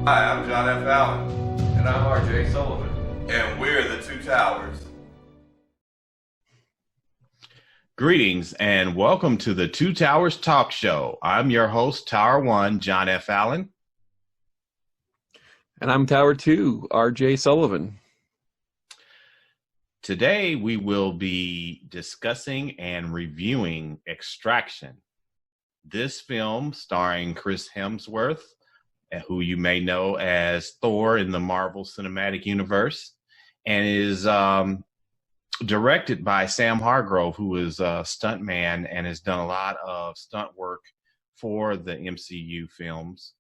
Hi, I'm John F. Allen. And I'm R.J. Sullivan. And we're the Two Towers. Greetings and welcome to the Two Towers Talk Show. I'm your host, Tower 1, John F. Allen. And I'm Tower 2, R.J. Sullivan. Today we will be discussing and reviewing Extraction. This film starring Chris Hemsworth, who you may know as Thor in the Marvel Cinematic Universe, and is directed by Sam Hargrave, who is a stuntman and has done a lot of stunt work for the MCU films.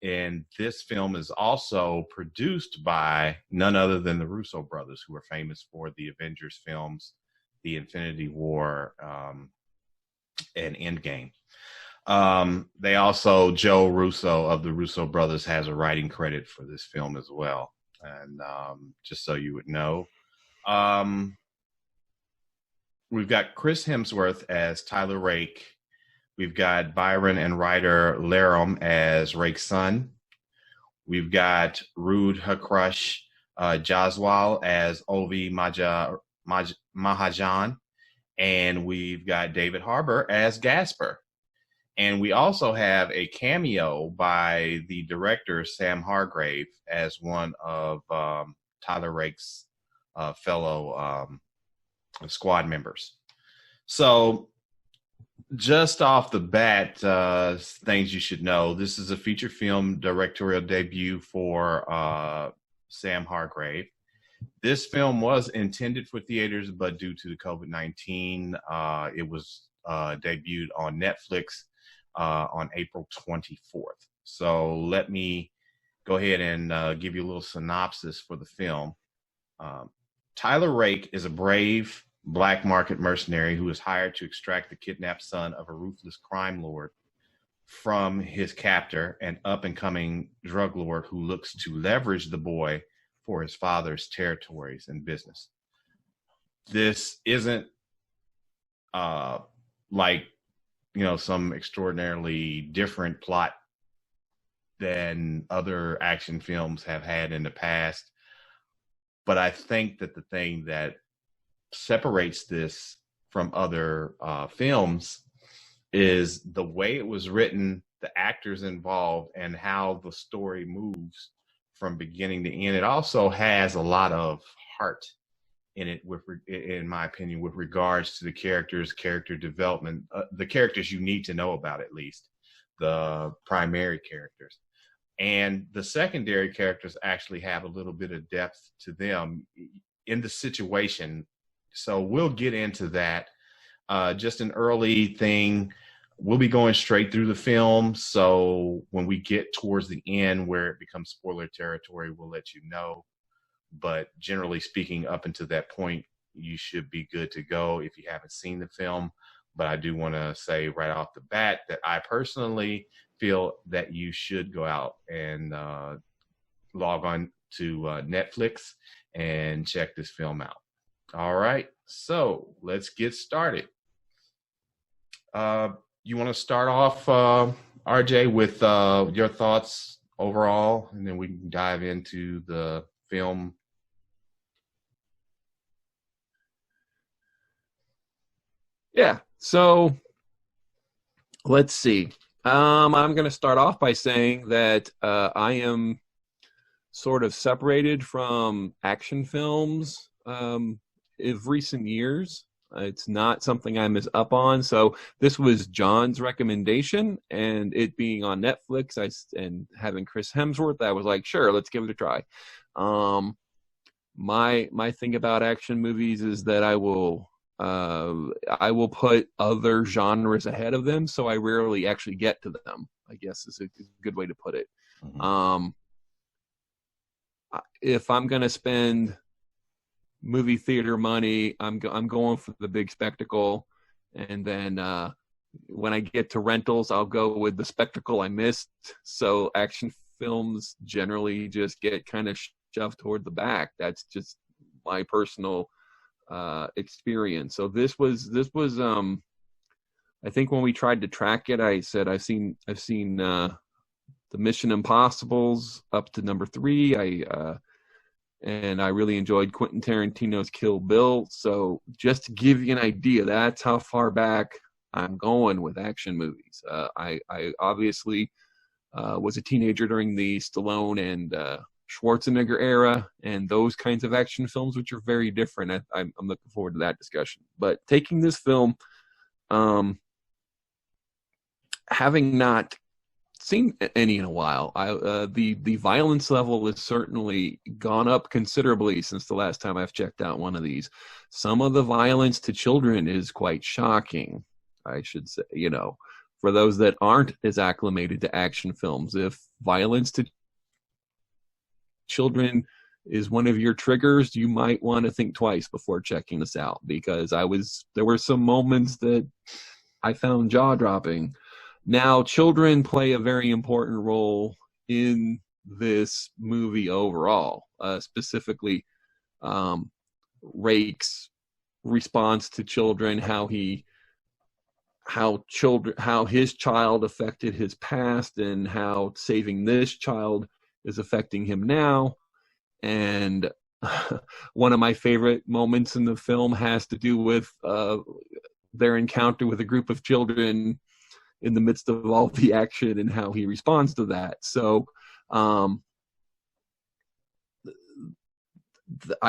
And this film is also produced by none other than the Russo brothers, who are famous for the Avengers films, the Infinity War, and Endgame. They also, Joe Russo of the Russo brothers has a writing credit for this film as well. And just so you would know, we've got Chris Hemsworth as Tyler Rake. We've got Byron and Ryder Larum as Rake's son. We've got Rude Hakrush Jaswal as Ovi Mahajan. And we've got David Harbour as Gasper. And we also have a cameo by the director, Sam Hargrave, as one of Tyler Rake's fellow squad members. So just off the bat, things you should know. This is a feature film directorial debut for Sam Hargrave. This film was intended for theaters, but due to the COVID-19, it was debuted on Netflix on April 24th. So let me go ahead and give you a little synopsis for the film. Tyler Rake is a brave black market mercenary who is hired to extract the kidnapped son of a ruthless crime lord from his captor, an up-and-coming drug lord who looks to leverage the boy for his father's territories and business. This isn't like, some extraordinarily different plot than other action films have had in the past. But I think that the thing that separates this from other films is the way it was written, the actors involved, and how the story moves from beginning to end. It also has a lot of heart in it, in my opinion, with regards to the characters, character development, the characters you need to know about, at least the primary characters. And the secondary characters actually have a little bit of depth to them in the situation. So we'll get into that. Just an early thing. We'll be going straight through the film. So when we get towards the end where it becomes spoiler territory, we'll let you know. But generally speaking, up until that point, you should be good to go if you haven't seen the film. But I do want to say right off the bat that I personally feel that you should go out and log on to Netflix and check this film out. All right, so let's get started. You want to start off, RJ, with your thoughts overall, and then we can dive into the film. Yeah, so let's see. I'm going to start off by saying that I am sort of separated from action films of recent years. It's not something I'm as up on. So this was John's recommendation, and it being on Netflix and having Chris Hemsworth, I was like, sure, let's give it a try. My thing about action movies is that I will put other genres ahead of them, so I rarely actually get to them, I guess is a good way to put it. Mm-hmm. If I'm going to spend movie theater money, I'm going for the big spectacle. And then when I get to rentals, I'll go with the spectacle I missed. So action films generally just get kind of shoved toward the back. That's just my personal experience. So this was I think when we tried to track it, I said I've seen the Mission Impossibles up to number 3. And I really enjoyed Quentin Tarantino's Kill Bill. So just to give you an idea, that's how far back I'm going with action movies. I obviously was a teenager during the Stallone and Schwarzenegger era, and those kinds of action films, which are very different. I'm looking forward to that discussion. But taking this film, having not seen any in a while, the violence level has certainly gone up considerably since the last time I've checked out one of these. Some of the violence to children is quite shocking, I should say, for those that aren't as acclimated to action films. If violence to children is one of your triggers, you might want to think twice before checking this out, because there were some moments that I found jaw-dropping. Now, children play a very important role in this movie overall, specifically Rake's response to children, how his child affected his past, and how saving this child is affecting him now. And one of my favorite moments in the film has to do with their encounter with a group of children in the midst of all the action and how he responds to that. So I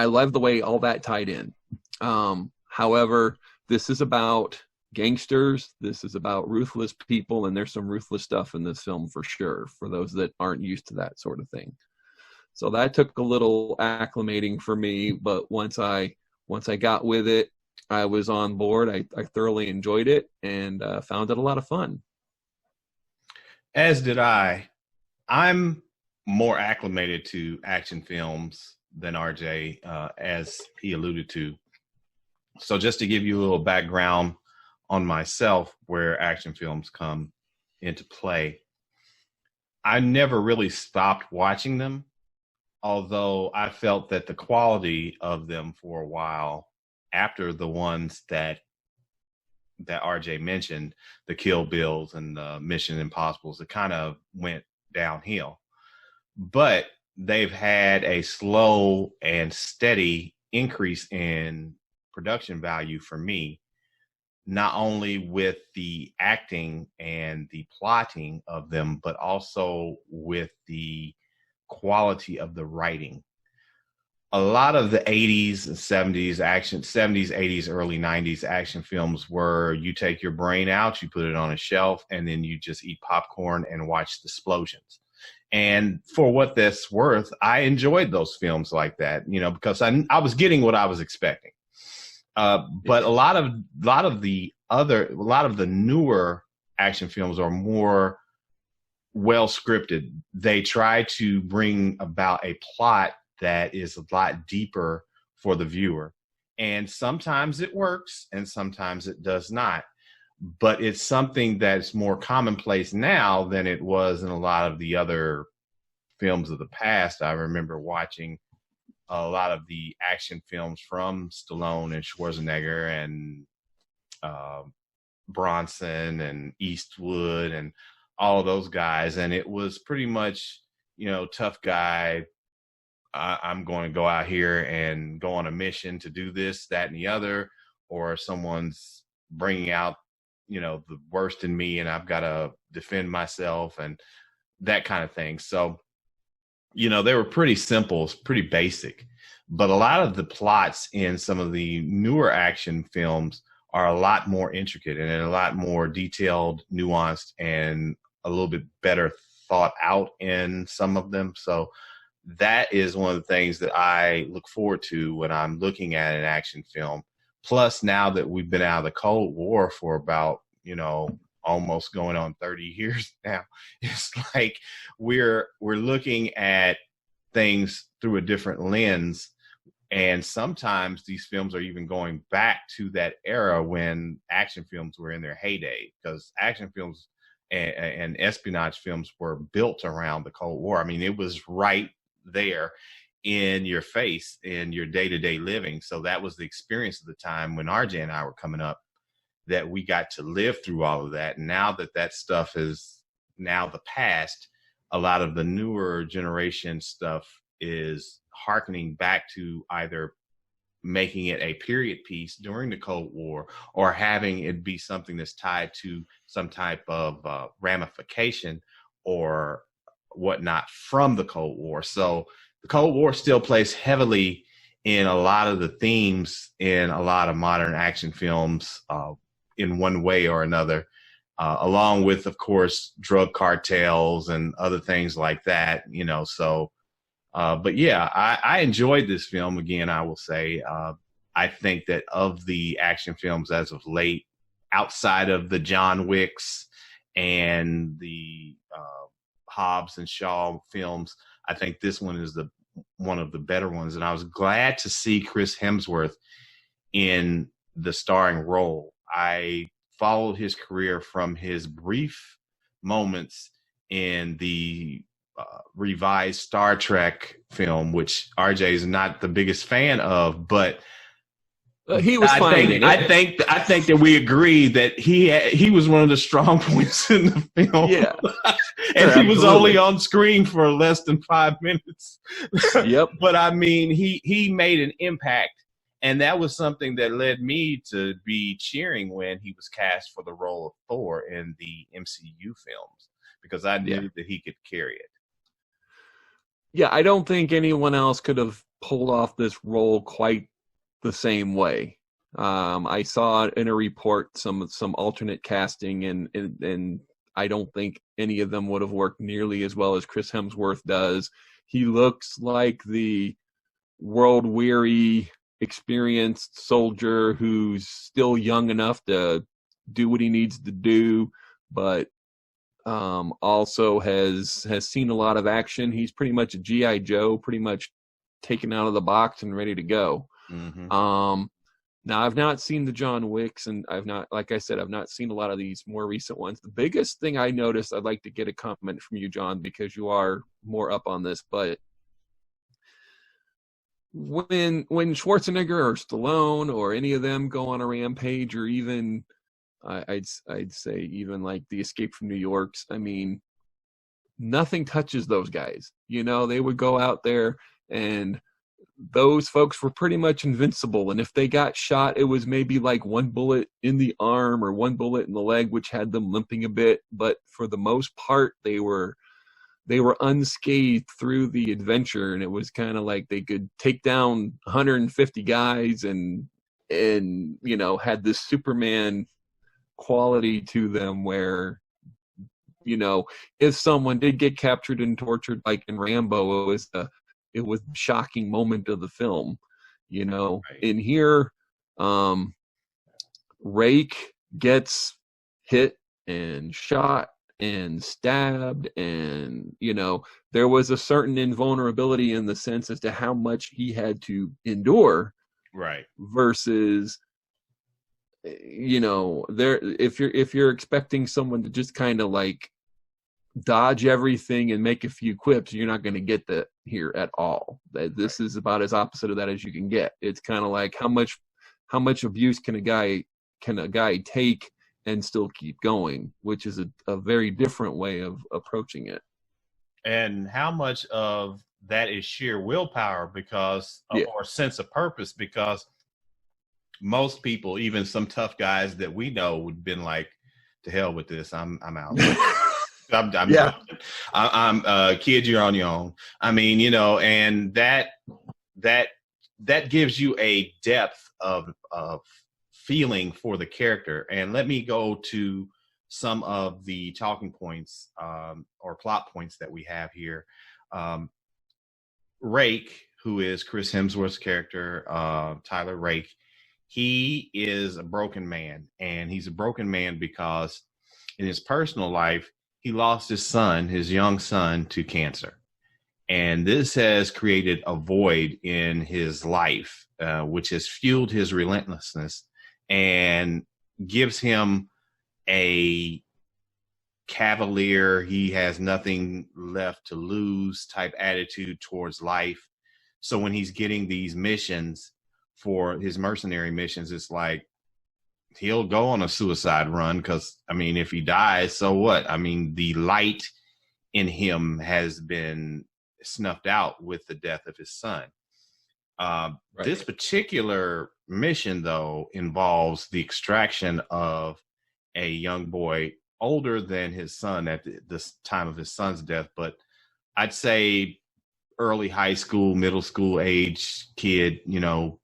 love the way all that tied in. However, this is about gangsters. This is about ruthless people, and there's some ruthless stuff in this film for sure, for those that aren't used to that sort of thing. So that took a little acclimating for me, but once I got with it, I was on board. I thoroughly enjoyed it and found it a lot of fun. As did I. I'm more acclimated to action films than RJ, as he alluded to. So just to give you a little background on myself, where action films come into play, I never really stopped watching them, although I felt that the quality of them for a while, after the ones that RJ mentioned, the Kill Bills and the Mission Impossibles, it kind of went downhill. But they've had a slow and steady increase in production value for me, not only with the acting and the plotting of them, but also with the quality of the writing. A lot of the 80s and 70s action, 70s, 80s, early 90s action films were you take your brain out, you put it on a shelf, and then you just eat popcorn and watch the explosions. And for what that's worth, I enjoyed those films like that, because I was getting what I was expecting. But a lot of the newer action films are more well scripted. They try to bring about a plot that is a lot deeper for the viewer. And sometimes it works and sometimes it does not. But it's something that's more commonplace now than it was in a lot of the other films of the past. I remember watching a lot of the action films from Stallone and Schwarzenegger and Bronson and Eastwood and all of those guys. And it was pretty much, tough guy. I'm going to go out here and go on a mission to do this, that, and the other, or someone's bringing out, the worst in me and I've got to defend myself and that kind of thing. So, they were pretty simple, pretty basic, but a lot of the plots in some of the newer action films are a lot more intricate and a lot more detailed, nuanced, and a little bit better thought out in some of them. So that is one of the things that I look forward to when I'm looking at an action film. Plus, now that we've been out of the Cold War for about, almost going on 30 years now, it's like we're looking at things through a different lens. And sometimes these films are even going back to that era when action films were in their heyday, because action films and espionage films were built around the Cold War. I mean, it was right there in your face in your day-to-day living. So that was the experience of the time when RJ and I were coming up, that we got to live through all of that. And now that stuff is now the past, a lot of the newer generation stuff is hearkening back to either making it a period piece during the Cold War or having it be something that's tied to some type of ramification or whatnot from the Cold War. So the Cold War still plays heavily in a lot of the themes in a lot of modern action films in one way or another, along with, of course, drug cartels and other things like that, you know. So, but yeah, I enjoyed this film. Again, I will say, I think that of the action films as of late, outside of the John Wicks and the Hobbs and Shaw films, I think this one is one of the better ones. And I was glad to see Chris Hemsworth in the starring role. I followed his career from his brief moments in the revised Star Trek film, which RJ is not the biggest fan of, but he was fine. I think that we agree that he was one of the strong points in the film. Yeah, and sure, he was only on screen for less than 5 minutes. Yep. But I mean, he made an impact, and that was something that led me to be cheering when he was cast for the role of Thor in the MCU films, because I knew that he could carry it. Yeah, I don't think anyone else could have pulled off this role quite the same way. I saw in a report some alternate casting, and I don't think any of them would have worked nearly as well as Chris Hemsworth does. He looks like the world-weary, experienced soldier who's still young enough to do what he needs to do, but also has seen a lot of action. He's pretty much a G.I. Joe, pretty much taken out of the box and ready to go. Mm-hmm. Now I've not seen the John Wicks, and I've not seen a lot of these more recent ones. The biggest thing I noticed, I'd like to get a comment from you, John, because you are more up on this, but when Schwarzenegger or Stallone or any of them go on a rampage, or even I'd say even like the Escape from New York's, I mean, nothing touches those guys. You know, they would go out there, and those folks were pretty much invincible. And if they got shot, it was maybe like one bullet in the arm or one bullet in the leg, which had them limping a bit. But for the most part, they were unscathed through the adventure. And it was kind of like they could take down 150 guys and, you know, had this Superman quality to them where, you know, if someone did get captured and tortured, like in Rambo, it was the shocking moment of the film, you know. Right. In here, Rake gets hit and shot and stabbed, and, you know, there was a certain invulnerability in the sense as to how much he had to endure. Right. Versus, you know, if you're expecting someone to just kind of like dodge everything and make a few quips, you're not going to get that here at all. This is about as opposite of that as you can get. It's kind of like how much abuse can a guy take and still keep going, which is a very different way of approaching it. And how much of that is sheer willpower or sense of purpose, because most people, even some tough guys that we know, would have been like, to hell with this, I'm out. I'm kid, you're on your own. I mean, you know, and that gives you a depth of feeling for the character. And let me go to some of the talking points or plot points that we have here. Rake, who is Chris Hemsworth's character, Tyler Rake, he is a broken man, and he's a broken man because in his personal life, he lost his young son, to cancer. And this has created a void in his life, which has fueled his relentlessness and gives him a cavalier, he has nothing left to lose type attitude towards life. So when he's getting these missions for his mercenary missions, it's like, he'll go on a suicide run because, I mean, if he dies, so what? I mean, the light in him has been snuffed out with the death of his son. This particular mission, though, involves the extraction of a young boy older than his son at this time of his son's death, but I'd say early high school, middle school age kid. You know,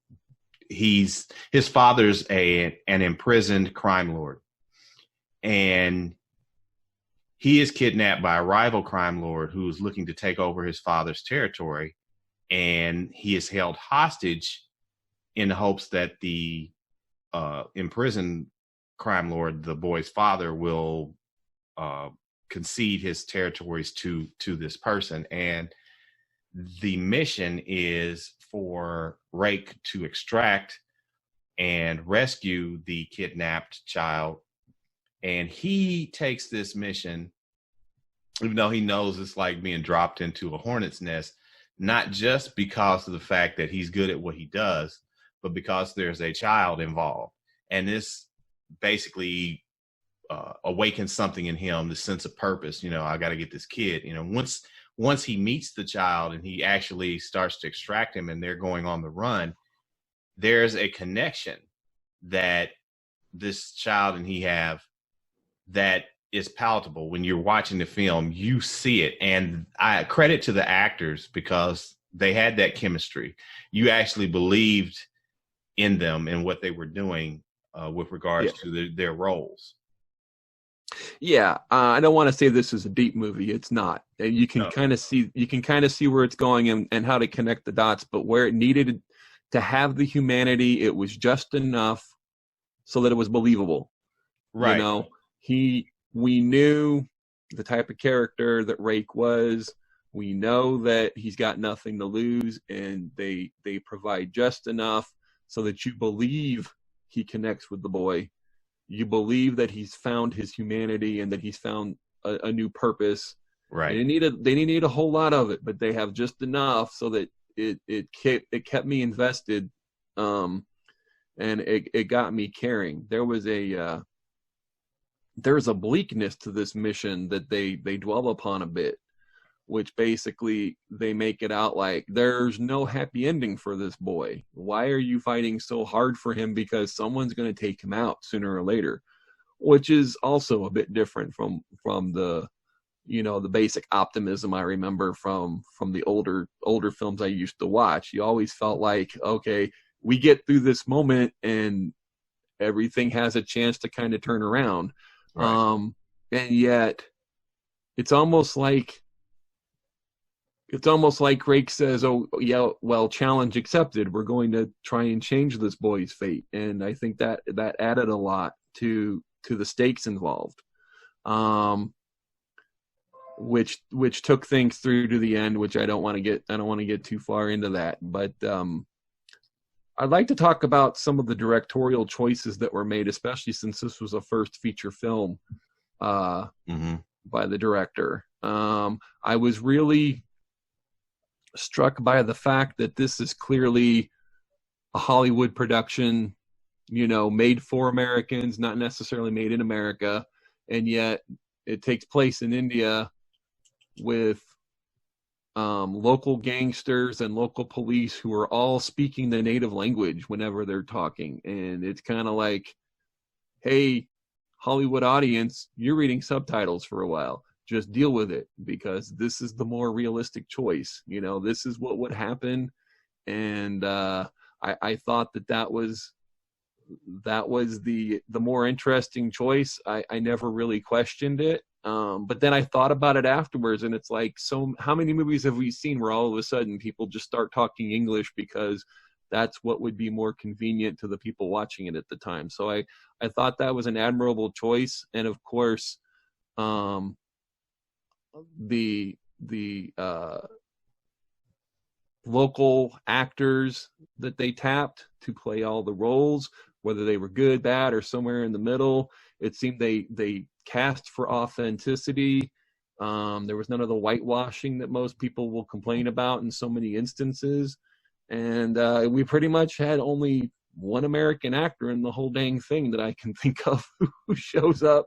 his father's an imprisoned crime lord, and he is kidnapped by a rival crime lord who's looking to take over his father's territory, and he is held hostage in the hopes that the imprisoned crime lord, the boy's father, will concede his territories to this person. And the mission is for Rake to extract and rescue the kidnapped child. And he takes this mission, even though he knows it's like being dropped into a hornet's nest, not just because of the fact that he's good at what he does, but because there's a child involved. And this basically awakens something in him, the sense of purpose. You know, I got to get this kid. You know, once he meets the child and he actually starts to extract him and they're going on the run, there's a connection that this child and he have that is palatable. When you're watching the film, you see it. And I credit to the actors because they had that chemistry. You actually believed in them and what they were doing with regards to their roles. Yeah, I don't want to say this is a deep movie. It's not. And you can kind of see where it's going and how to connect the dots. But where it needed to have the humanity, it was just enough so that it was believable. Right. You know, we knew the type of character that Rake was. We know that he's got nothing to lose, and they provide just enough so that you believe he connects with the boy. You believe that he's found his humanity and that he's found a new purpose. Right. They didn't need a whole lot of it, but they have just enough so that it kept me invested, and it got me caring. There's a bleakness to this mission that they dwell upon a bit, which basically they make it out like there's no happy ending for this boy. Why are you fighting so hard for him? Because someone's going to take him out sooner or later, which is also a bit different from the, you know, the basic optimism I remember from the older films I used to watch. You always felt like, okay, we get through this moment and everything has a chance to kind of turn around. Right. And yet it's almost like Rake says, oh, yeah, well, challenge accepted. We're going to try and change this boy's fate. And I think that added a lot to the stakes involved, which took things through to the end, which I don't want to get too far into that. But I'd like to talk about some of the directorial choices that were made, especially since this was a first feature film by the director. I was really struck by the fact that this is clearly a Hollywood production, you know, made for Americans, not necessarily made in America, and yet it takes place in India with local gangsters and local police who are all speaking the native language whenever they're talking. And it's kind of like, hey, Hollywood audience, you're reading subtitles for a while. Just deal with it, because this is the more realistic choice. You know, this is what would happen. And I thought that was the more interesting choice. I never really questioned it. But then I thought about it afterwards, and it's like, so how many movies have we seen where all of a sudden people just start talking English because that's what would be more convenient to the people watching it at the time? So I thought that was an admirable choice. And of course, the local actors that they tapped to play all the roles, whether they were good, bad, or somewhere in the middle, it seemed they cast for authenticity. There was none of the whitewashing that most people will complain about in so many instances. And we pretty much had only one American actor in the whole dang thing that I can think of who shows up.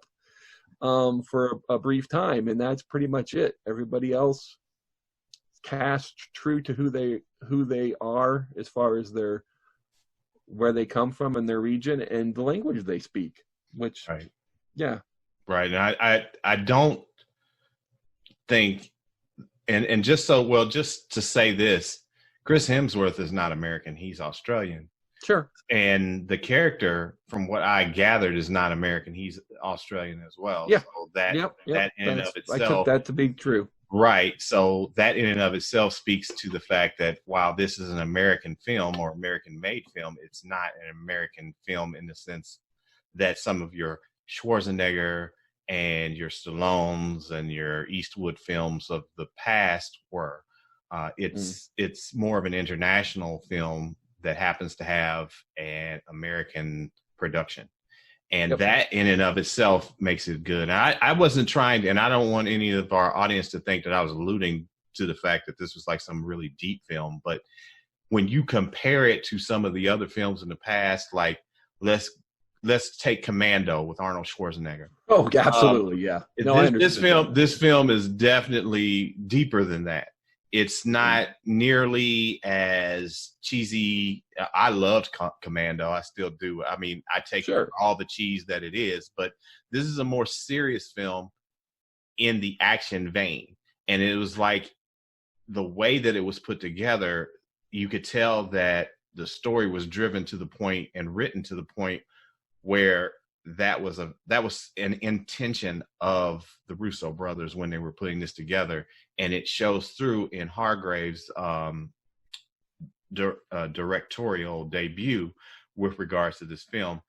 for a brief time, and that's pretty much it. Everybody else cast true to who they are as far as where they come from and their region and the language they speak. Which, Right. Yeah, right. And I don't think, and just to say this, Chris Hemsworth is not American; he's Australian. sure. And the character, from what I gathered, is not American; he's Australian as well. Yeah. So that Yep. that in and of I took itself, that to be true. right. So that in and of itself speaks to the fact that while this is an American film or American-made film, it's not an American film in the sense that some of your Schwarzenegger and your Stallones and your Eastwood films of the past were. It's more of an international film that happens to have an American production. And that in and of itself makes it good. And I wasn't trying to, and I don't want any of our audience to think that I was alluding to the fact that this was like some really deep film. But when you compare it to some of the other films in the past, like let's take Commando with Arnold Schwarzenegger. Oh, absolutely. Yeah. No, this film is definitely deeper than that. It's not nearly as cheesy. I loved Commando. I still do. I mean, I take all the cheese that it is, but this is a more serious film in the action vein. And it was like the way that it was put together, you could tell that the story was driven to the point and written to the point where that was an intention of the Russo brothers when they were putting this together, and it shows through in Hargrave's directorial debut with regards to this film.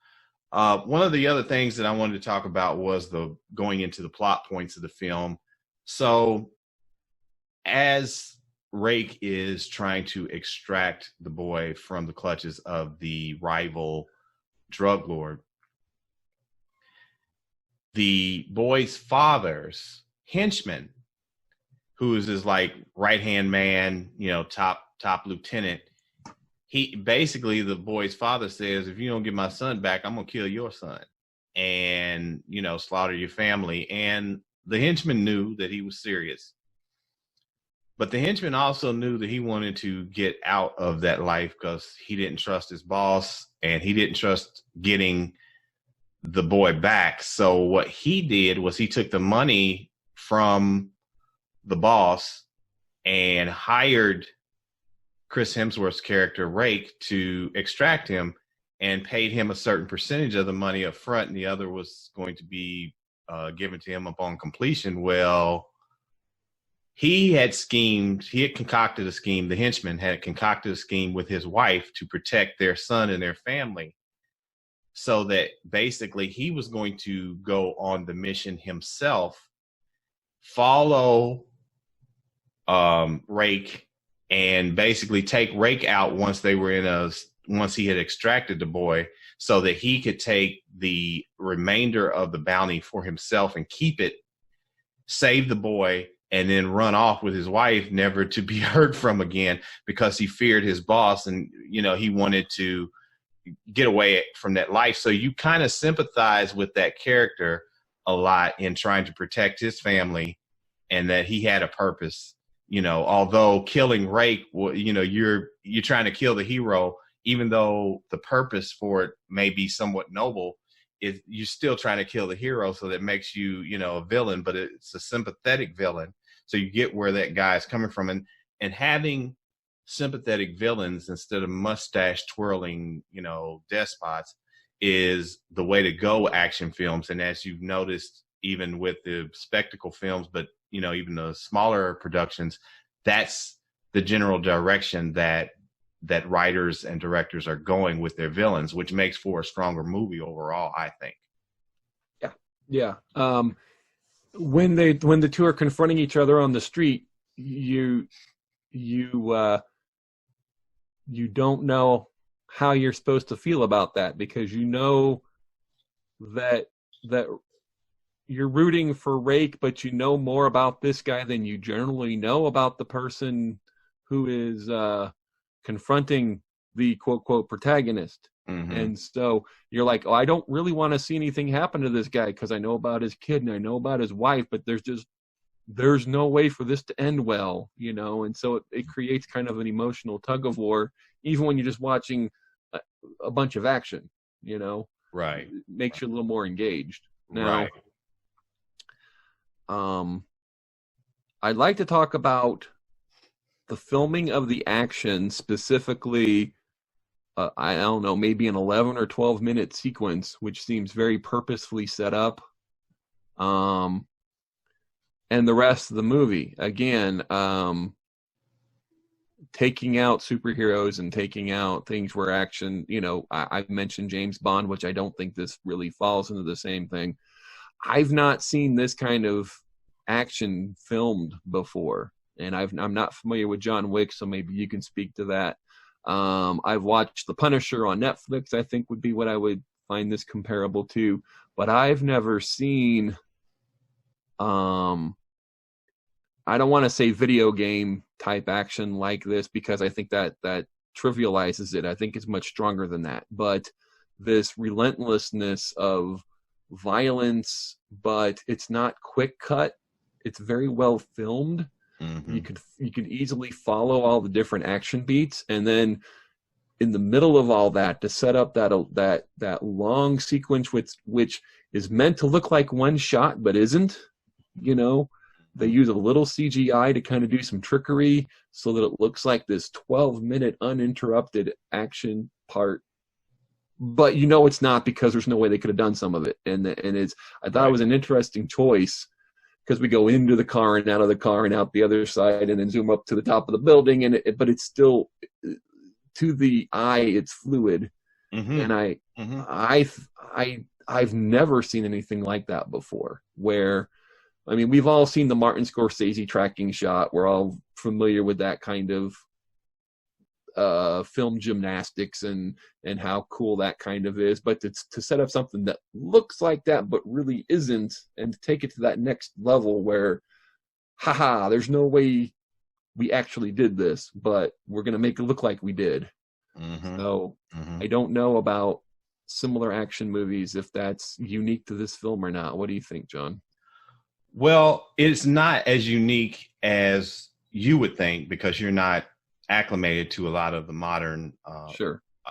One of the other things that I wanted to talk about was the going into the plot points of the film. So as Rake is trying to extract the boy from the clutches of the rival drug lord, the boy's father's henchman, who is his like right-hand man, top lieutenant, he basically, the boy's father says, if you don't get my son back, I'm gonna kill your son and slaughter your family. And the henchman knew that he was serious, but the henchman also knew that he wanted to get out of that life because he didn't trust his boss and he didn't trust getting the boy back. So what he did was he took the money from the boss and hired Chris Hemsworth's character Rake to extract him and paid him a certain percentage of the money up front, and the other was going to be given to him upon completion. Well, he had concocted a scheme. The henchman had concocted a scheme with his wife to protect their son and their family, so that basically he was going to go on the mission himself, follow Rake, and basically take Rake out once he had extracted the boy, so that he could take the remainder of the bounty for himself and keep it, save the boy, and then run off with his wife, never to be heard from again, because he feared his boss and he wanted to get away from that life. So you kind of sympathize with that character a lot in trying to protect his family, and that he had a purpose. Although killing Rake, you're trying to kill the hero, even though the purpose for it may be somewhat noble. You're still trying to kill the hero, so that makes you a villain, but it's a sympathetic villain. So you get where that guy is coming from, and having sympathetic villains instead of mustache twirling, despots is the way to go action films. And as you've noticed, even with the spectacle films, but even the smaller productions, that's the general direction that writers and directors are going with their villains, which makes for a stronger movie overall, I think. Yeah. When the two are confronting each other on the street, you don't know how you're supposed to feel about that, because that you're rooting for Rake, but more about this guy than you generally know about the person who is confronting the quote protagonist. Mm-hmm. And so you're like, oh, I don't really want to see anything happen to this guy because I know about his kid and I know about his wife, but there's no way for this to end well, and so it creates kind of an emotional tug of war, even when you're just watching a bunch of action, Right. It makes you a little more engaged. Now, right. I'd like to talk about the filming of the action, specifically, I don't know, maybe an 11 or 12-minute sequence, which seems very purposefully set up. And the rest of the movie, again, taking out superheroes and taking out things where action, I've mentioned James Bond, which I don't think this really falls into the same thing. I've not seen this kind of action filmed before, and I'm not familiar with John Wick, so maybe you can speak to that. I've watched The Punisher on Netflix, I think would be what I would find this comparable to, but I've never seen, I don't want to say video game type action like this because I think that trivializes it. I think it's much stronger than that, but this relentlessness of violence, but it's not quick cut. It's very well filmed. Mm-hmm. You could easily follow all the different action beats, and then in the middle of all that, to set up that long sequence which is meant to look like one shot but isn't. They use a little CGI to kind of do some trickery so that it looks like this 12-minute uninterrupted action part. But it's not, because there's no way they could have done some of it. And I thought it was an interesting choice, because we go into the car and out of the car and out the other side and then zoom up to the top of the building, but it's still, to the eye, it's fluid. Mm-hmm. And I've never seen anything like that before, where, I mean, we've all seen the Martin Scorsese tracking shot. We're all familiar with that kind of film gymnastics and how cool that kind of is. But to set up something that looks like that but really isn't, and to take it to that next level where, there's no way we actually did this, but we're going to make it look like we did. Mm-hmm. So I don't know about similar action movies, if that's unique to this film or not. What do you think, John? Well, it's not as unique as you would think, because you're not acclimated to a lot of the modern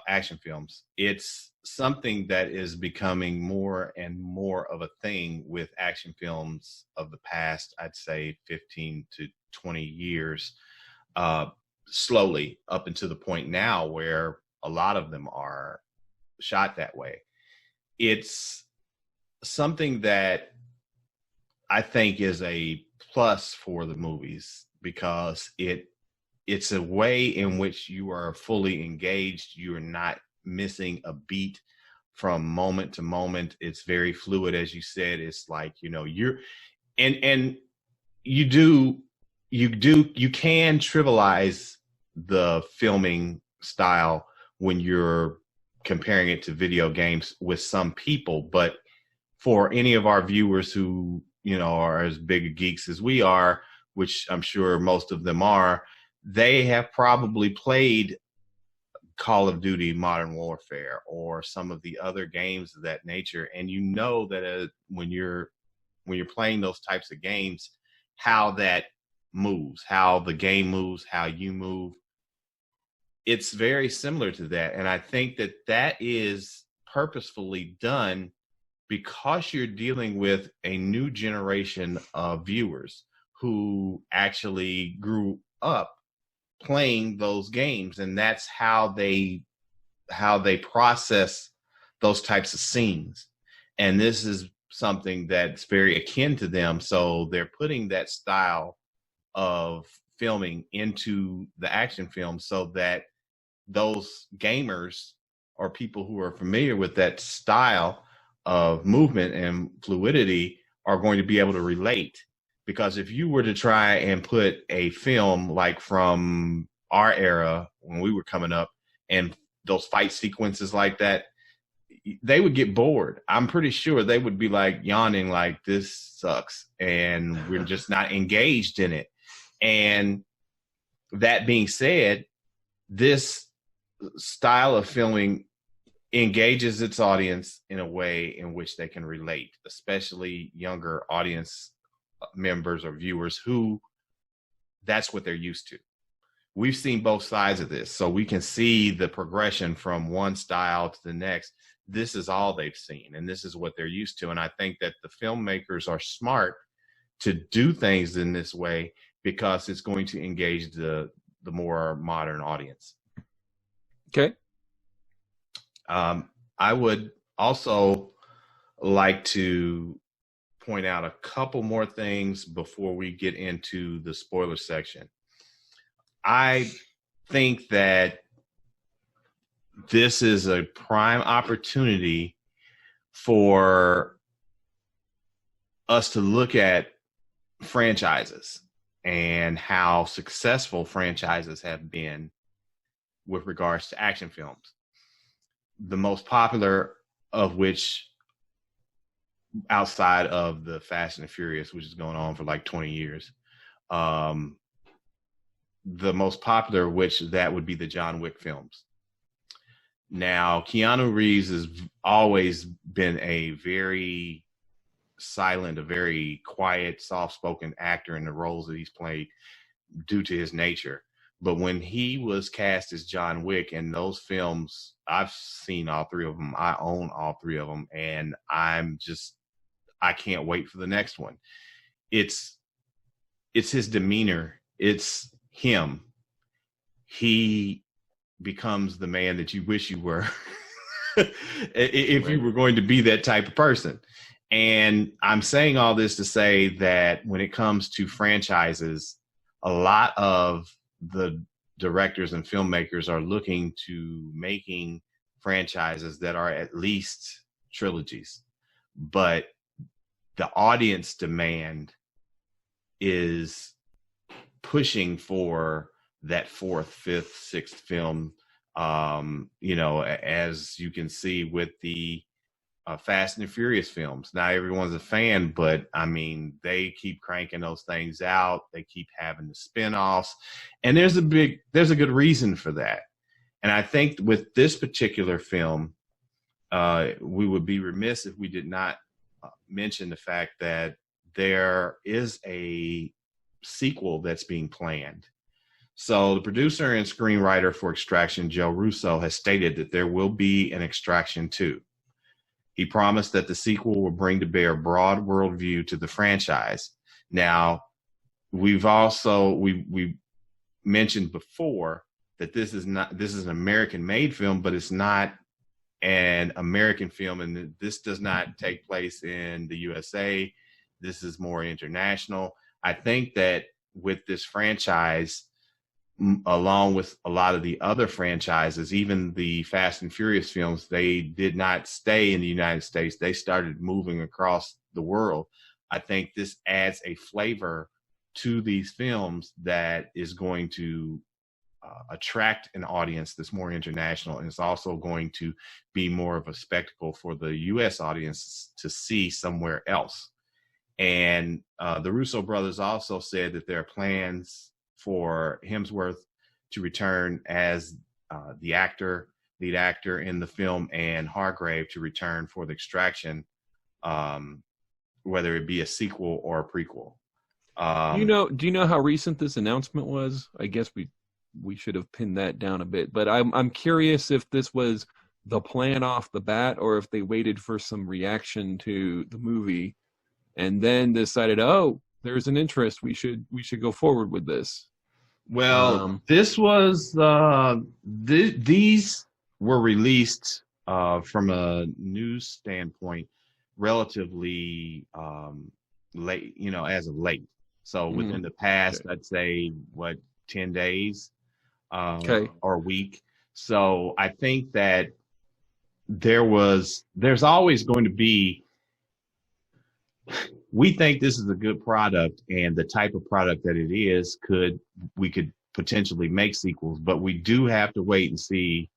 action films. It's something that is becoming more and more of a thing with action films of the past, I'd say 15 to 20 years, slowly up until the point now where a lot of them are shot that way. It's something that I think is a plus for the movies, because it's a way in which you are fully engaged. You're not missing a beat from moment to moment. It's very fluid, as you said. It's like, you're, and you can trivialize the filming style when you're comparing it to video games with some people, but for any of our viewers who are as big geeks as we are, which I'm sure most of them are, they have probably played Call of Duty Modern Warfare or some of the other games of that nature. And that when you're playing those types of games, how that moves, how the game moves, how you move. It's very similar to that. And I think that is purposefully done, because you're dealing with a new generation of viewers who actually grew up playing those games, and that's how they process those types of scenes. And this is something that's very akin to them, so they're putting that style of filming into the action film so that those gamers or people who are familiar with that style of movement and fluidity are going to be able to relate. Because if you were to try and put a film like from our era when we were coming up and those fight sequences like that, they would get bored. I'm pretty sure they would be like yawning, like, this sucks, and we're just not engaged in it. And that being said, this style of filming engages its audience in a way in which they can relate, especially younger audience members or viewers who that's what they're used to. We've seen both sides of this, so we can see the progression from one style to the next. This is all they've seen, and this is what they're used to. And I think that the filmmakers are smart to do things in this way because it's going to engage the more modern audience. Okay. I would also like to point out a couple more things before we get into the spoiler section. I think that this is a prime opportunity for us to look at franchises and how successful franchises have been with regards to action films. The most popular of which, outside of the Fast and the Furious, which is going on for like 20 years, the most popular, which that would be the John Wick films. Now, Keanu Reeves has always been a very silent, a very quiet, soft-spoken actor in the roles that he's played due to his nature. But when he was cast as John Wick in those films, I've seen all three of them. I own all three of them, and I can't wait for the next one. It's his demeanor. It's him. He becomes the man that you wish you were if you were going to be that type of person. And I'm saying all this to say that when it comes to franchises, a lot of the directors and filmmakers are looking to making franchises that are at least trilogies. But the audience demand is pushing for that fourth, fifth, sixth film. As you can see with the Fast and the Furious films. Not everyone's a fan, but I mean, they keep cranking those things out. They keep having the spinoffs, and there's a good reason for that. And I think with this particular film, we would be remiss if we did not mention the fact that there is a sequel that's being planned. So the producer and screenwriter for Extraction, Joe Russo, has stated that there will be an Extraction 2. He promised that the sequel will bring to bear broad worldview to the franchise. Now, we've mentioned before that this is an American-made film, but it's not an American film, and this does not take place in the USA. This is more international. I think that with this franchise, along with a lot of the other franchises, even the Fast and Furious films, they did not stay in the United States. They started moving across the world. I think this adds a flavor to these films that is going to attract an audience that's more international, and it's also going to be more of a spectacle for the U.S. audience to see somewhere else. And the Russo brothers also said that there are plans for Hemsworth to return as the lead actor in the film, and Hargrave to return for the Extraction, whether it be a sequel or a prequel. Do you know how recent this announcement was? I guess we should have pinned that down a bit, but I'm curious if this was the plan off the bat, or if they waited for some reaction to the movie and then decided, oh, there's an interest, we should go forward with this. Well, this was these were released from a news standpoint relatively late, as of late. So within the past, I'd say 10 days or a week. So I think that there's always going to be, we think this is a good product, and the type of product that it is, we could potentially make sequels, but we do have to wait and see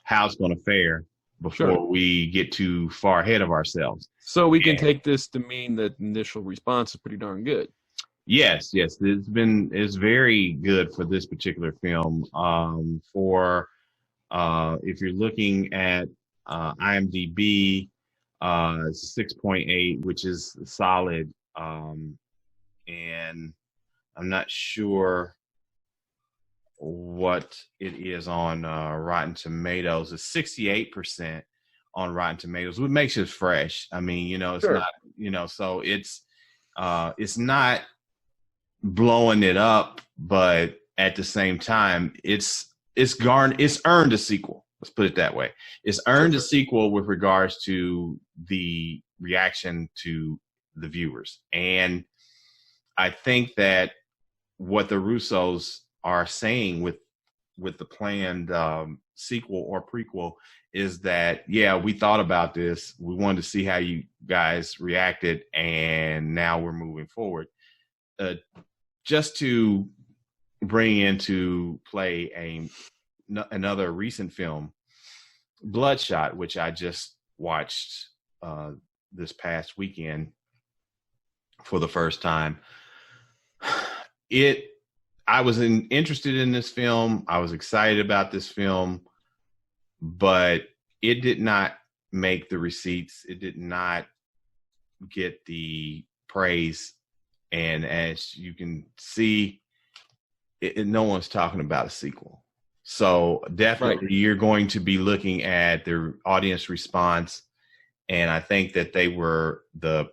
how it's going to fare before we get too far ahead of ourselves. So we can take this to mean that the initial response is pretty darn good. Yes. It's very good for this particular film. If you're looking at IMDb 6.8, which is solid. And I'm not sure what it is on Rotten Tomatoes. It's 68% on Rotten Tomatoes, which makes it fresh. I mean, you know, it's Sure. not, you know, so it's not blowing it up, but at the same time, it's earned a sequel. Let's put it that way. It's earned a sequel with regards to the reaction to the viewers. And I think that what the Russos are saying with the planned sequel or prequel is that, yeah, we thought about this. We wanted to see how you guys reacted, and now we're moving forward. Just to bring into play another recent film, Bloodshot, which I just watched this past weekend for the first time. I was interested in this film. I was excited about this film, but it did not make the receipts. It did not get the praise. And as you can see, no one's talking about a sequel. So definitely You're going to be looking at the audience response. And I think that they were, the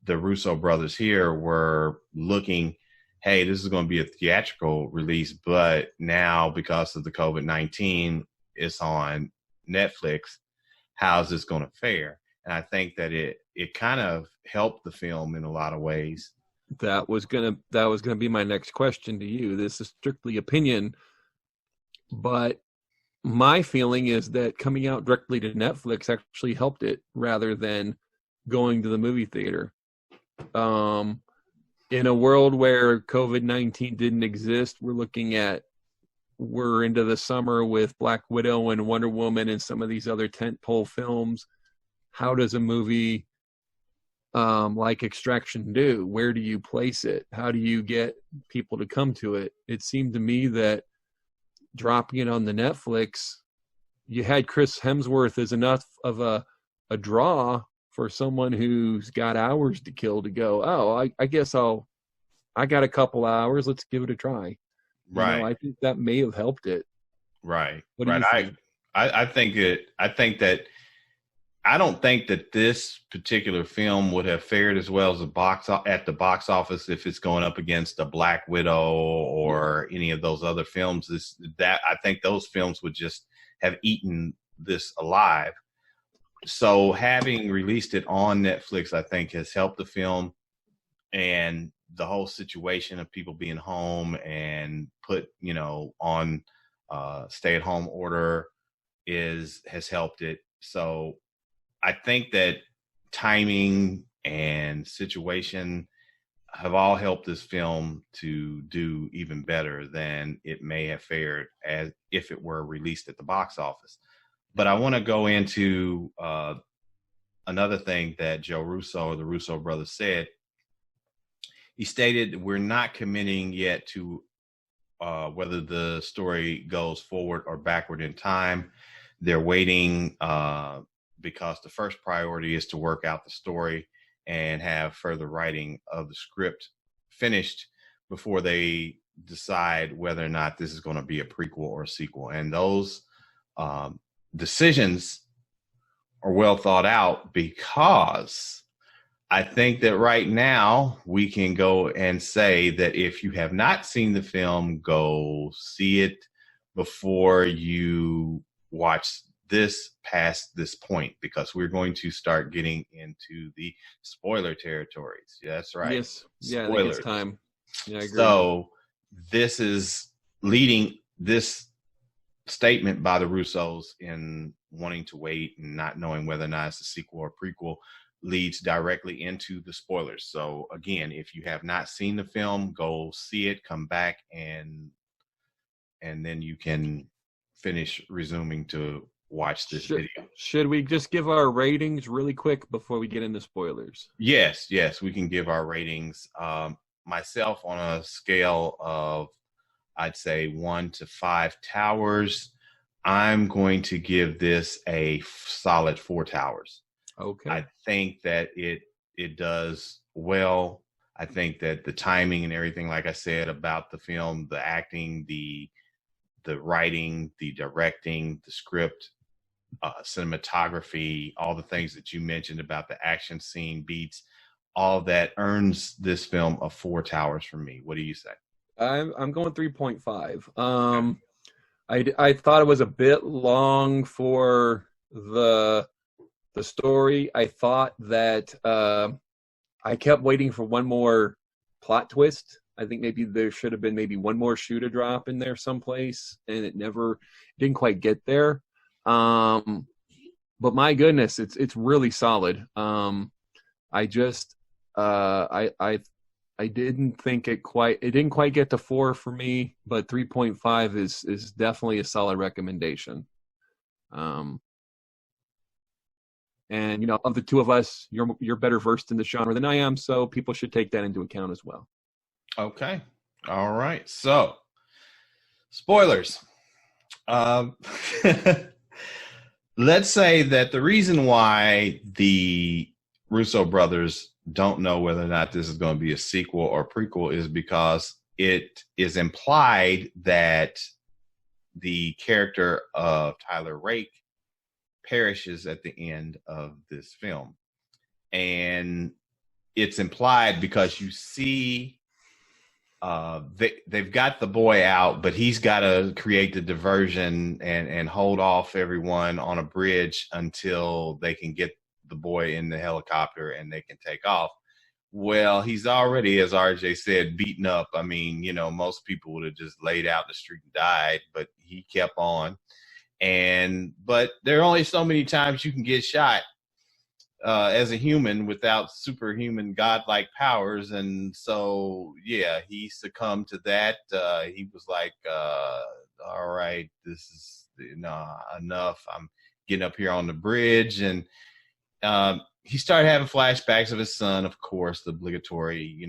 Russo brothers here were looking, hey, this is going to be a theatrical release, but now because of the COVID-19, it's on Netflix. How's this going to fare? And I think that it kind of helped the film in a lot of ways. That was gonna be my next question to you. This is strictly opinion, but my feeling is that coming out directly to Netflix actually helped it rather than going to the movie theater. In a world where COVID-19 didn't exist, we're into the summer with Black Widow and Wonder Woman and some of these other tentpole films. How does a movie like Extraction do? Where do you place it? How do you get people to come to it? It seemed to me that dropping it on the Netflix, you had Chris Hemsworth as enough of a draw for someone who's got hours to kill to go, oh, I guess I got a couple hours. Let's give it a try. Right. You know, I think that may have helped it. Right. What do you think? I don't think that this particular film would have fared as well as at the box office if it's going up against a Black Widow or any of those other films. I think those films would just have eaten this alive. So having released it on Netflix, I think has helped the film, and the whole situation of people being home and put, on stay-at-home order has helped it. So I think that timing and situation have all helped this film to do even better than it may have fared as if it were released at the box office. But I want to go into another thing that Joe Russo, or the Russo brothers, said. He stated, we're not committing yet to whether the story goes forward or backward in time. They're waiting because the first priority is to work out the story and have further writing of the script finished before they decide whether or not this is going to be a prequel or a sequel. And those decisions are well thought out, because I think that right now we can go and say that if you have not seen the film, go see it before you watch this past this point, because we're going to start getting into the spoiler territories. Yeah, that's right. Yes. Yeah, Spoilers. I think it's time. Yeah, I agree. So this is leading, this statement by the Russos in wanting to wait and not knowing whether or not it's a sequel or prequel leads directly into the spoilers. So again, if you have not seen the film, go see it, come back, and then you can finish resuming to watch this video. Should we just give our ratings really quick before we get into spoilers? Yes, we can give our ratings. Myself, on a scale of, I'd say, 1 to 5 towers, I'm going to give this a solid 4 towers. Okay. I think that it does well. I think that the timing and everything, like I said, about the film, the acting, the writing, the directing, the script, cinematography, all the things that you mentioned about the action scene beats, all that earns this film a 4 towers from me. What do you say? I'm going 3.5. I thought it was a bit long for the story. I thought that I kept waiting for one more plot twist. I think maybe there should have been maybe one more shoe to drop in there someplace, and it didn't quite get there. But my goodness, it's really solid. I just I didn't think it didn't quite get to 4 for me, but 3.5 is definitely a solid recommendation. And of the two of us, you're better versed in the genre than I am, so people should take that into account as well. Okay. All right. So, spoilers. Let's say that the reason why the Russo brothers don't know whether or not this is going to be a sequel or prequel is because it is implied that the character of Tyler Rake perishes at the end of this film. And it's implied because you see they've got the boy out, but he's got to create the diversion and hold off everyone on a bridge until they can get the boy in the helicopter and they can take off. Well, he's already, as RJ said, beaten up. I mean, most people would have just laid out in the street and died, but he kept on. But there are only so many times you can get shot as a human without superhuman godlike powers. And so, yeah, he succumbed to that. He was like, all right, this is enough. I'm getting up here on the bridge. And he started having flashbacks of his son, of course, the obligatory,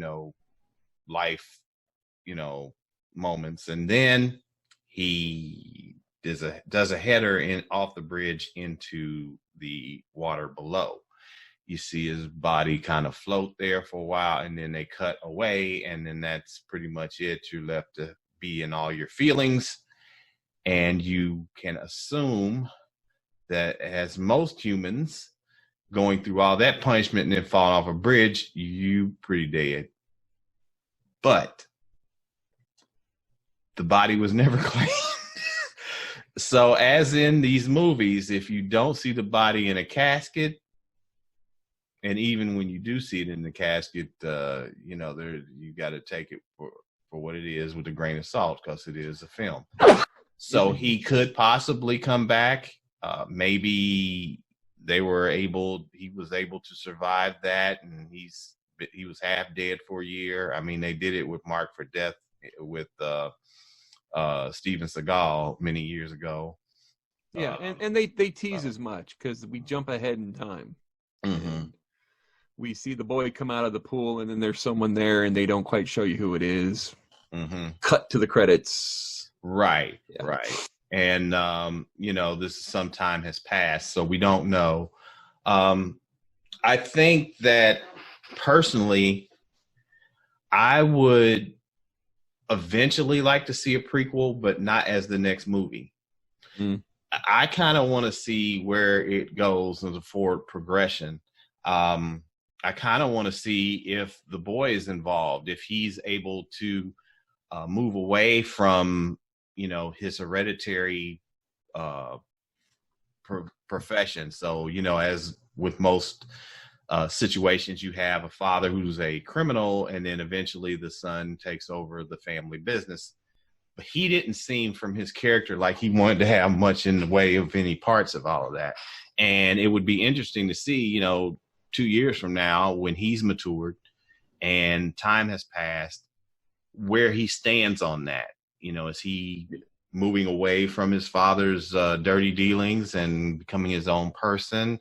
life, moments. And then he does a header off the bridge into the water below. You see his body kind of float there for a while, and then they cut away, and then that's pretty much it. You're left to be in all your feelings, and you can assume that, as most humans, going through all that punishment and then falling off a bridge, you pretty dead. But the body was never claimed. So, as in these movies, if you don't see the body in a casket, and even when you do see it in the casket, you got to take it for what it is with a grain of salt, because it is a film. So he could possibly come back. Maybe he was able to survive that, and he was half dead for a year. I mean, they did it with Mark for Death with Steven Seagal many years ago. Yeah, and they tease as much because we jump ahead in time. Mm-hmm. We see the boy come out of the pool, and then there's someone there, and they don't quite show you who it is. Mm-hmm. Cut to the credits. Right, yeah. Right. And, some time has passed, so we don't know. I think that, personally, I would eventually like to see a prequel, but not as the next movie. Mm. I kind of want to see where it goes in the forward progression. I kind of want to see if the boy is involved, if he's able to move away from, his hereditary profession. So, as with most situations, you have a father who's a criminal, and then eventually the son takes over the family business. But he didn't seem, from his character, like he wanted to have much in the way of any parts of all of that. And it would be interesting to see, 2 years from now, when he's matured and time has passed, where he stands on that. Is he moving away from his father's dirty dealings and becoming his own person?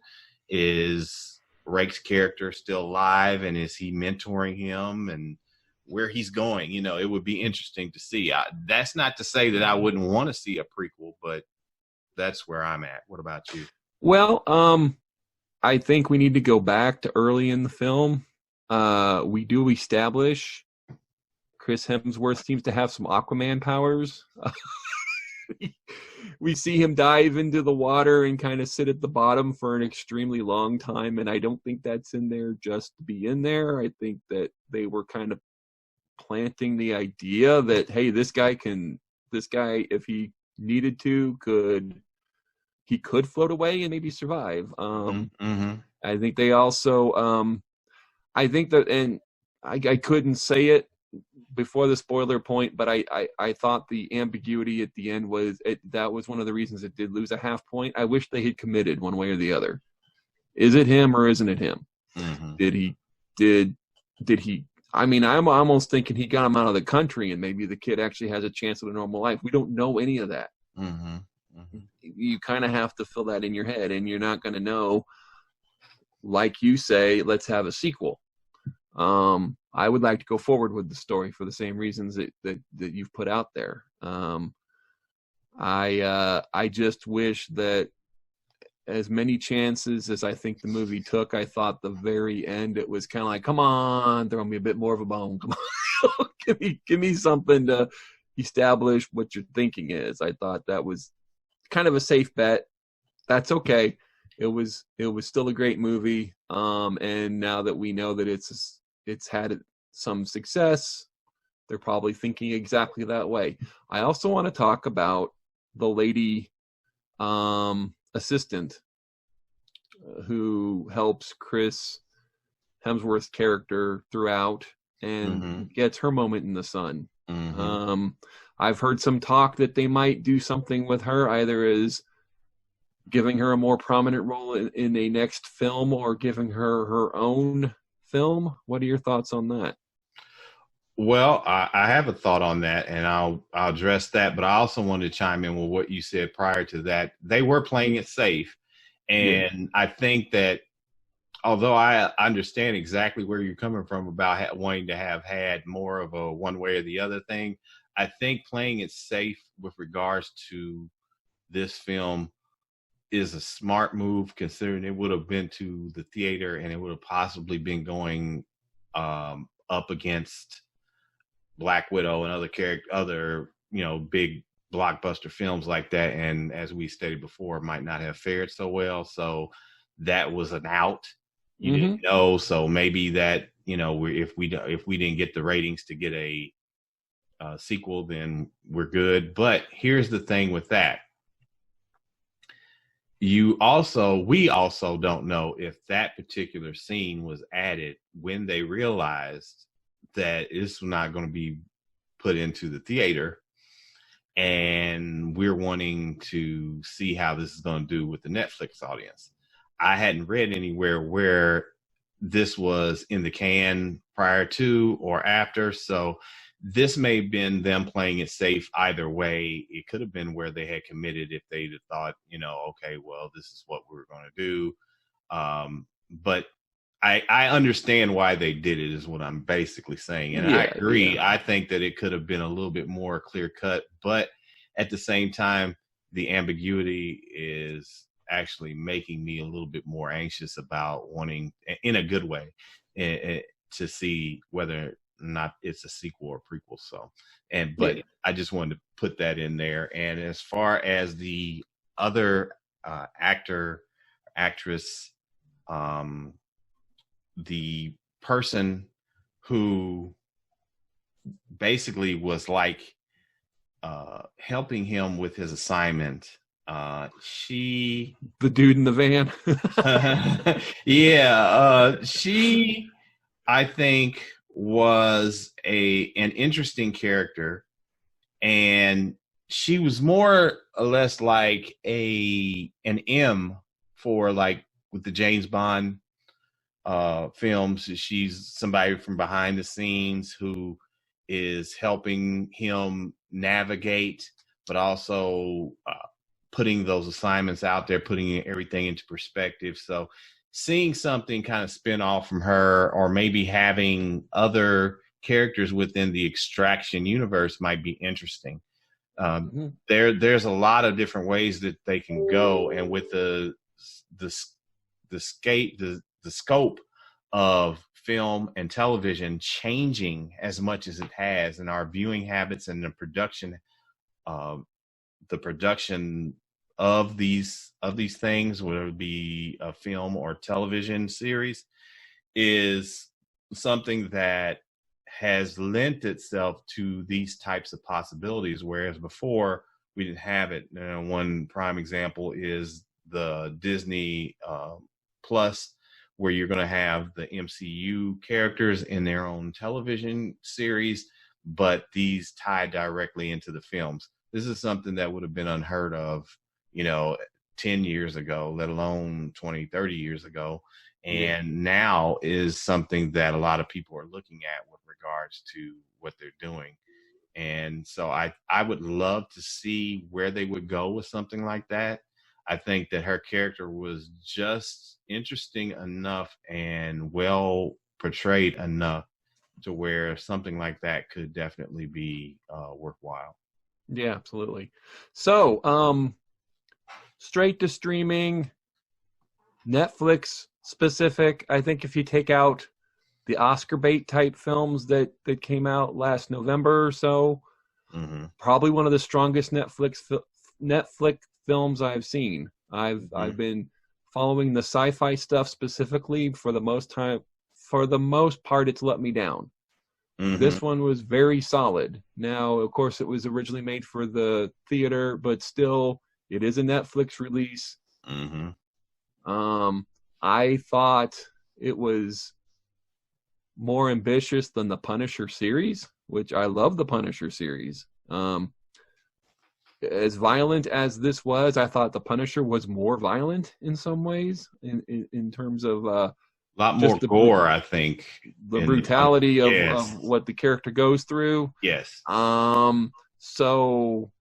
Is Rake's character still alive, and is he mentoring him, and where he's going? It would be interesting to see. That's not to say that I wouldn't want to see a prequel, but that's where I'm at. What about you? Well, I think we need to go back to early in the film. We do establish Chris Hemsworth seems to have some Aquaman powers. We see him dive into the water and kind of sit at the bottom for an extremely long time, and I don't think that's in there just to be in there. I think that they were kind of planting the idea that, hey, this guy, if he needed to, could float away and maybe survive. I think they also, I think that, and I couldn't say it before the spoiler point, but I thought the ambiguity at the end that was one of the reasons it did lose a half point. I wish they had committed one way or the other. Is it him or isn't it him? Did he? I mean, I'm almost thinking he got him out of the country and maybe the kid actually has a chance at a normal life. We don't know any of that. You kind of have to fill that in your head, and you're not going to know. Like you say, let's have a sequel. I would like to go forward with the story for the same reasons that you've put out there. I just wish that as many chances as I think the movie took, I thought the very end it was kind of like, come on, throw me a bit more of a bone. Come on, give me something to establish what your thinking is. I thought that was kind of a safe bet. That's okay. It was still a great movie. And now that we know that it's had some success, they're probably thinking exactly that way. I also want to talk about the lady assistant who helps Chris Hemsworth's character throughout and gets her moment in the sun. I've heard some talk that they might do something with her, either as giving her a more prominent role in a next film or giving her own film. What are your thoughts on that? Well, I have a thought on that, and I'll address that. But I also wanted to chime in with what you said prior to that. They were playing it safe, and I think that although I understand exactly where you're coming from about wanting to have had more of a one way or the other thing, I think playing it safe with regards to this film is a smart move, considering it would have been to the theater and it would have possibly been going up against Black Widow and other big blockbuster films like that, and as we stated before, might not have fared so well. So that was an out. You didn't know, so maybe that if we didn't get the ratings to get a sequel, then we're good. But here's the thing with that. We also don't know if that particular scene was added when they realized that it's not going to be put into the theater, and we're wanting to see how this is going to do with the Netflix audience. I hadn't read anywhere where this was in the can prior to or after, so this may have been them playing it safe either way. It could have been where they had committed if they'd have thought, okay, well, this is what we're going to do. But I understand why they did it is what I'm basically saying. And I agree. Yeah. I think that it could have been a little bit more clear cut, but at the same time, the ambiguity is actually making me a little bit more anxious about wanting, in a good way, to see whether not it's a sequel or prequel. So, but I just wanted to put that in there. And as far as the other actress, the person who basically was like helping him with his assignment, the dude in the van. She, I think, was an interesting character, and she was more or less like an M for like with the James Bond films. She's somebody from behind the scenes who is helping him navigate, but also putting those assignments out there, putting everything into perspective. So seeing something kind of spin off from her, or maybe having other characters within the Extraction universe might be interesting. There's a lot of different ways that they can go, and with the scope of film and television changing as much as it has, and our viewing habits and the production of these things, whether it be a film or television series, is something that has lent itself to these types of possibilities, whereas before we didn't have it. One prime example is the Disney Plus, where you're going to have the MCU characters in their own television series, but these tie directly into the films. This is something that would have been unheard of, 10 years ago, let alone 20, 30 years ago. And now is something that a lot of people are looking at with regards to what they're doing. And so I would love to see where they would go with something like that. I think that her character was just interesting enough and well portrayed enough to where something like that could definitely be worthwhile. Yeah, absolutely. So, straight to streaming, Netflix specific. I think if you take out the Oscar bait type films that came out last November or so, probably one of the strongest Netflix films I've seen. I've been following the sci-fi stuff specifically for the most part. It's let me down. This one was very solid. Now, of course, it was originally made for the theater, but still, it is a Netflix release. I thought it was more ambitious than the Punisher series, which I love the Punisher series. As violent as this was, I thought the Punisher was more violent in some ways, in terms of a lot more gore, I think. The brutality of what the character goes through. Yes. So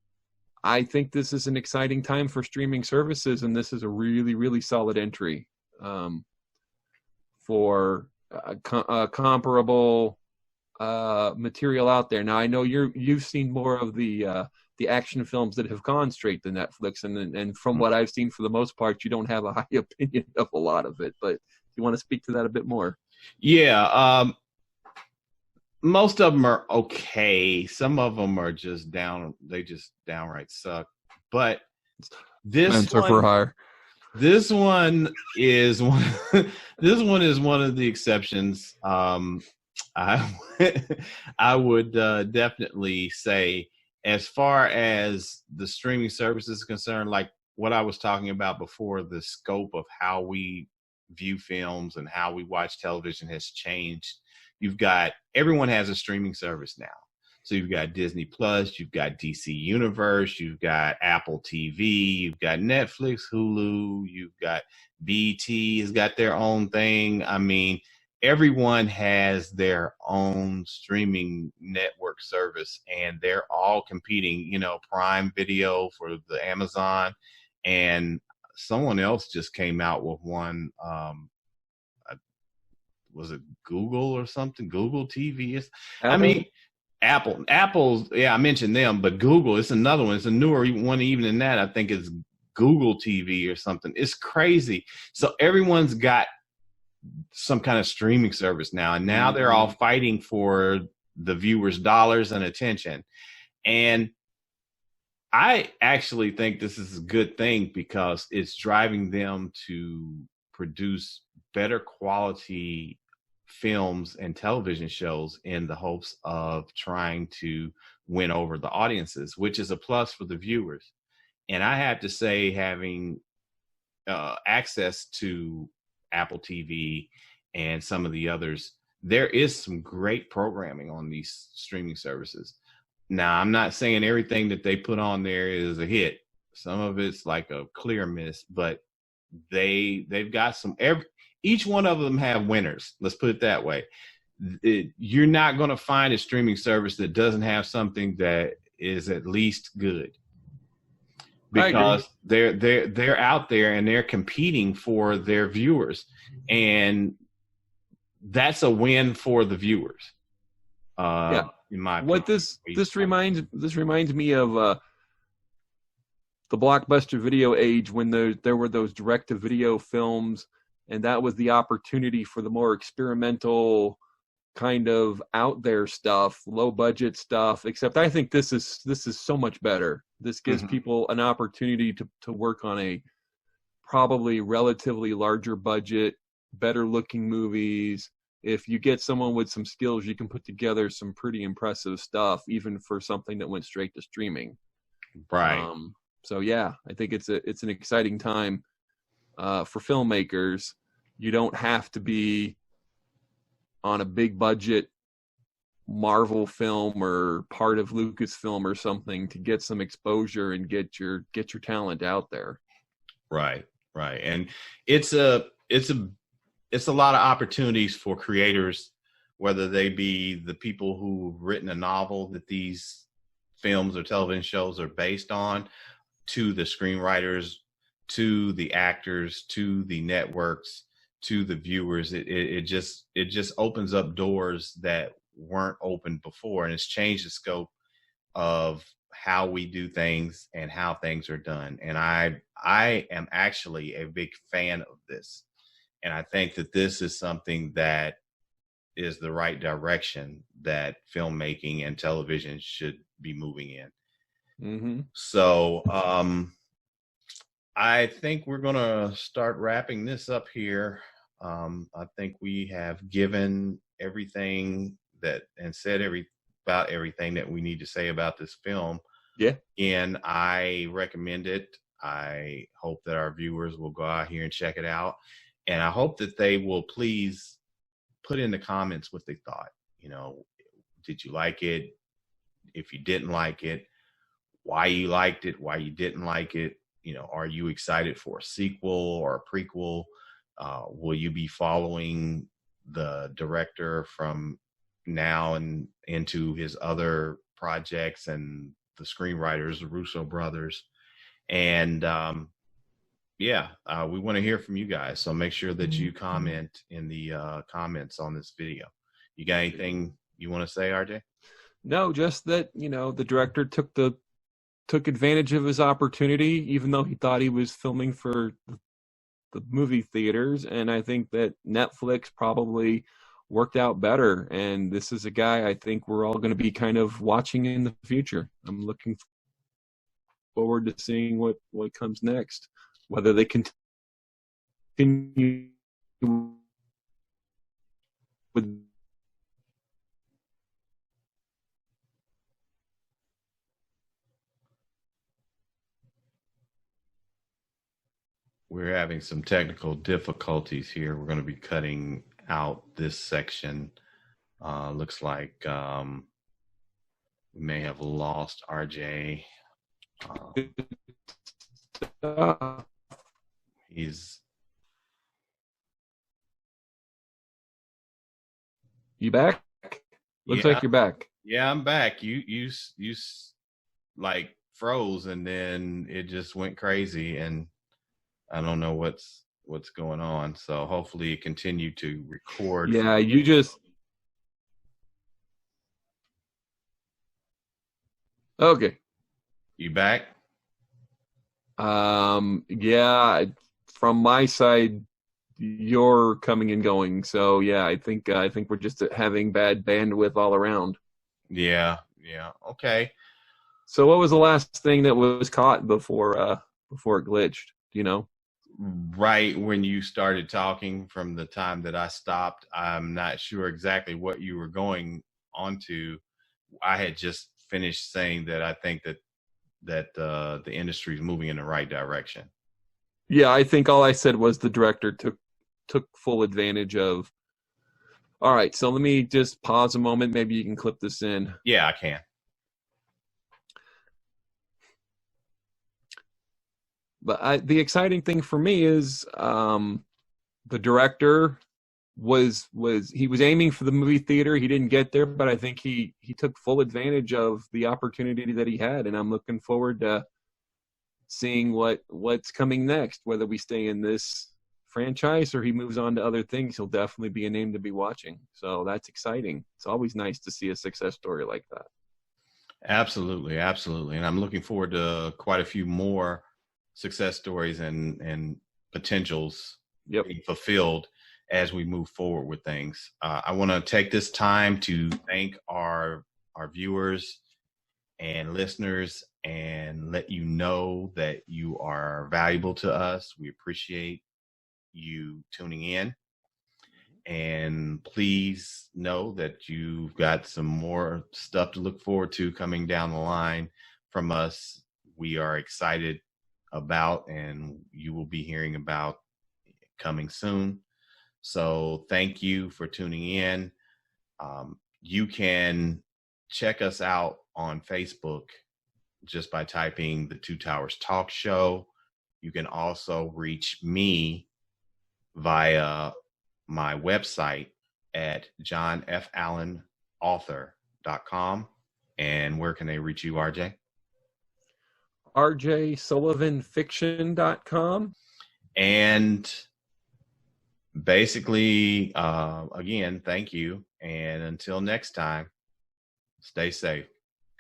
I think this is an exciting time for streaming services, and this is a really, really solid entry for comparable material out there. Now, I know you've seen more of the action films that have gone straight to Netflix, and from what I've seen, for the most part, you don't have a high opinion of a lot of it. But you want to speak to that a bit more? Yeah, most of them are okay. Some of them are just they just downright suck. But this one is one. This one is one of the exceptions. I would definitely say, as far as the streaming service is concerned, like what I was talking about before, the scope of how we view films and how we watch television has changed. Everyone has a streaming service now. So you've got Disney Plus, you've got DC Universe, you've got Apple TV, you've got Netflix, Hulu, you've got BT has got their own thing. I mean, everyone has their own streaming network service, and they're all competing, Prime Video for the Amazon, and someone else just came out with one. Was it Google or something? Google TV? Apple's, yeah, I mentioned them, but Google, it's another one. It's a newer one even than that. I think it's Google TV or something. It's crazy. So everyone's got some kind of streaming service now, and now they're all fighting for the viewers' dollars and attention. And I actually think this is a good thing, because it's driving them to produce better quality films and television shows in the hopes of trying to win over the audiences, which is a plus for the viewers. And I have to say, having access to Apple TV and some of the others, there is some great programming on these streaming services. Now, I'm not saying everything that they put on there is a hit. Some of it's like a clear miss, but they've got each one of them have winners. Let's put it that way. You're not going to find a streaming service that doesn't have something that is at least good, because they're out there and they're competing for their viewers, and that's a win for the viewers. In my opinion. What this reminds me of the blockbuster video age when there were those direct-to-video films, and that was the opportunity for the more experimental kind of out there stuff, low budget stuff, except I think this is so much better. This gives people an opportunity to work on a probably relatively larger budget, better looking movies. If you get someone with some skills, you can put together some pretty impressive stuff, even for something that went straight to streaming. Right. So yeah, I think it's an exciting time for filmmakers. You don't have to be on a big budget Marvel film or part of Lucasfilm or something to get some exposure and get your talent out there. Right. And it's a lot of opportunities for creators, whether they be the people who've written a novel that these films or television shows are based on, to the screenwriters, to the actors, to the networks, to the viewers. It just opens up doors that weren't open before, and it's changed the scope of how we do things and how things are done. And I am actually a big fan of this, and I think that this is something that is the right direction that filmmaking and television should be moving in. So I think we're going to start wrapping this up here. I think we have given everything that and said about everything that we need to say about this film. Yeah. And I recommend it. I hope that our viewers will go out here and check it out. And I hope that they will please put in the comments what they thought. You know, did you like it? If you didn't like it, why you liked it, why you didn't like it. You know, are you excited for a sequel or a prequel? Will you be following the director from now and into his other projects and the screenwriters, the Russo brothers? And we want to hear from you guys. So make sure that you comment in the comments on this video. You got anything you want to say, RJ? No, just that, you know, the director took advantage of his opportunity, even though he thought he was filming for the movie theaters. And I think that Netflix probably worked out better. And this is a guy I think we're all going to be kind of watching in the future. I'm looking forward to seeing what comes next, whether they continue with We're having some technical difficulties here. We're going to be cutting out this section. Looks like we may have lost RJ. You back? Looks like you're back. Yeah, I'm back. You like froze, and then it just went crazy, and I don't know what's going on. So hopefully it continued to record. Yeah, you just. Okay. You back? Yeah, from my side, you're coming and going. So yeah, I think we're just having bad bandwidth all around. Yeah. Okay. So what was the last thing that was caught before it glitched? Do you know? Right when you started talking, from the time that I stopped, I'm not sure exactly what you were going on to. I had just finished saying that I think that the industry is moving in the right direction. Yeah, I think all I said was the director took full advantage of. All right, so let me just pause a moment. Maybe you can clip this in. Yeah, I can. But the exciting thing for me is the director was aiming for the movie theater. He didn't get there, but I think he took full advantage of the opportunity that he had, and I'm looking forward to seeing what's coming next. Whether we stay in this franchise or he moves on to other things, he'll definitely be a name to be watching. So that's exciting. It's always nice to see a success story like that. Absolutely, absolutely. And I'm looking forward to quite a few more success stories and potentials Yep. being fulfilled as we move forward with things. I want to take this time to thank our viewers and listeners and let you know that you are valuable to us. We appreciate you tuning in. And please know that you've got some more stuff to look forward to coming down the line from us. We are excited about, and you will be hearing about coming soon. So thank you for tuning in. You can check us out on Facebook just by typing the Two Towers Talk Show. You can also reach me via my website at johnfallenauthor.com. And where can they reach you, RJ? rjsullivanfiction.com. And basically, again, thank you. And until next time, stay safe.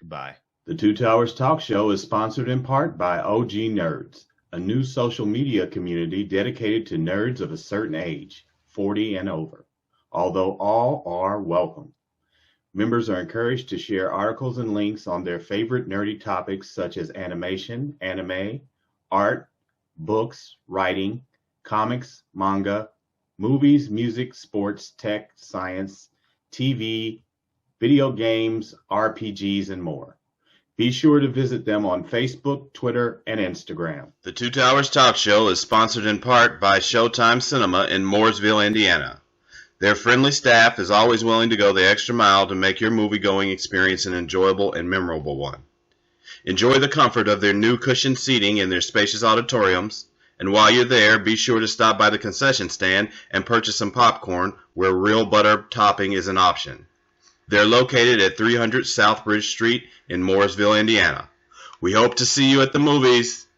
Goodbye. The Two Towers Talk Show is sponsored in part by OG Nerds, a new social media community dedicated to nerds of a certain age, 40 and over, although all are welcome. Members are encouraged to share articles and links on their favorite nerdy topics such as animation, anime, art, books, writing, comics, manga, movies, music, sports, tech, science, TV, video games, RPGs, and more. Be sure to visit them on Facebook, Twitter, and Instagram. The Two Towers Talk Show is sponsored in part by Showtime Cinema in Mooresville, Indiana. Their friendly staff is always willing to go the extra mile to make your movie-going experience an enjoyable and memorable one. Enjoy the comfort of their new cushioned seating in their spacious auditoriums, and while you're there, be sure to stop by the concession stand and purchase some popcorn where real butter topping is an option. They're located at 300 South Bridge Street in Mooresville, Indiana. We hope to see you at the movies.